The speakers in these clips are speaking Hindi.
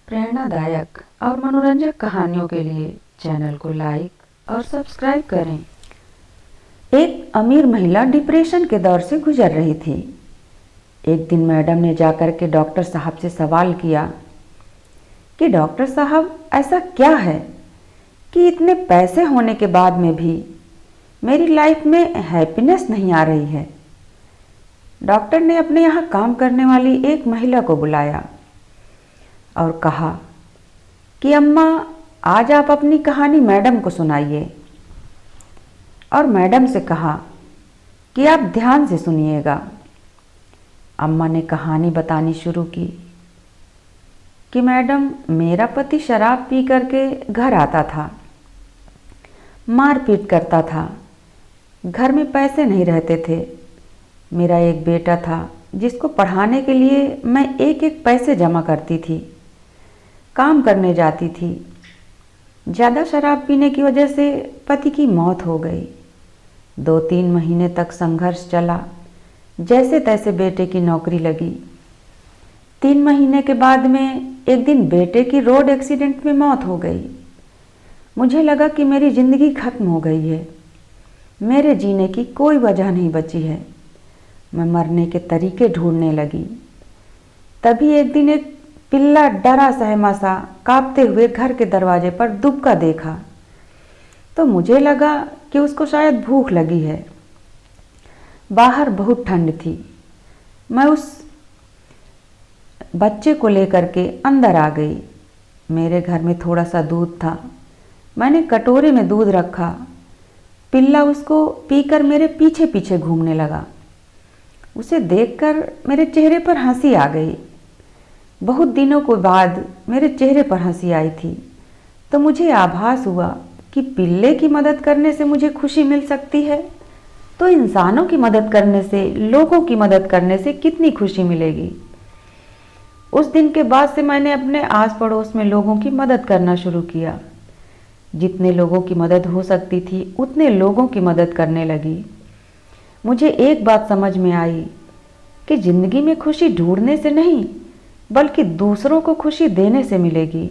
प्रेरणादायक और मनोरंजक कहानियों के लिए चैनल को लाइक और सब्सक्राइब करें। एक अमीर महिला डिप्रेशन के दौर से गुजर रही थी। एक दिन मैडम ने जाकर के डॉक्टर साहब से सवाल किया कि डॉक्टर साहब, ऐसा क्या है कि इतने पैसे होने के बाद में भी मेरी लाइफ में हैप्पीनेस नहीं आ रही है। डॉक्टर ने अपने यहाँ काम करने वाली एक महिला को बुलाया और कहा कि अम्मा, आज आप अपनी कहानी मैडम को सुनाइए। और मैडम से कहा कि आप ध्यान से सुनिएगा। अम्मा ने कहानी बतानी शुरू की कि मैडम, मेरा पति शराब पी करके घर आता था, मारपीट करता था, घर में पैसे नहीं रहते थे। मेरा एक बेटा था जिसको पढ़ाने के लिए मैं एक एक पैसे जमा करती थी, काम करने जाती थी। ज़्यादा शराब पीने की वजह से पति की मौत हो गई। 2-3 महीने तक संघर्ष चला, जैसे तैसे बेटे की नौकरी लगी। 3 महीने के बाद में एक दिन बेटे की रोड एक्सीडेंट में मौत हो गई। मुझे लगा कि मेरी ज़िंदगी खत्म हो गई है, मेरे जीने की कोई वजह नहीं बची है। मैं मरने के तरीके ढूंढने लगी। तभी एक दिन एक पिल्ला डरा सहमा सा कांपते हुए घर के दरवाजे पर दुबका देखा, तो मुझे लगा कि उसको शायद भूख लगी है। बाहर बहुत ठंड थी। मैं उस बच्चे को लेकर के अंदर आ गई। मेरे घर में थोड़ा सा दूध था। मैंने कटोरे में दूध रखा। पिल्ला उसको पीकर मेरे पीछे पीछे घूमने लगा। उसे देखकर मेरे चेहरे पर हंसी आ गई। बहुत दिनों के बाद मेरे चेहरे पर हंसी आई थी, तो मुझे आभास हुआ कि पिल्ले की मदद करने से मुझे खुशी मिल सकती है, तो इंसानों की मदद करने से, लोगों की मदद करने से कितनी खुशी मिलेगी। उस दिन के बाद से मैंने अपने आस पड़ोस में लोगों की मदद करना शुरू किया। जितने लोगों की मदद हो सकती थी उतने लोगों की मदद करने लगी। मुझे एक बात समझ में आई कि ज़िंदगी में खुशी ढूंढने से नहीं, बल्कि दूसरों को खुशी देने से मिलेगी।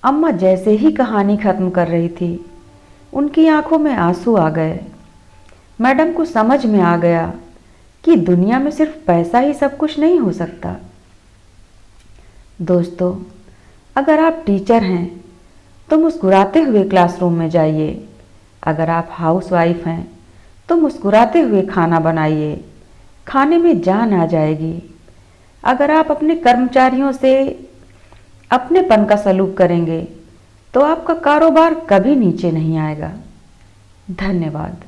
अम्मा जैसे ही कहानी खत्म कर रही थी, उनकी आंखों में आंसू आ गए। मैडम को समझ में आ गया कि दुनिया में सिर्फ पैसा ही सब कुछ नहीं हो सकता। दोस्तों, अगर आप टीचर हैं तो मुस्कुराते हुए क्लासरूम में जाइए। अगर आप हाउसवाइफ हैं तो मुस्कुराते हुए खाना बनाइए, खाने में जान आ जाएगी। अगर आप अपने कर्मचारियों से अपनेपन का सलूक करेंगे तो आपका कारोबार कभी नीचे नहीं आएगा। धन्यवाद।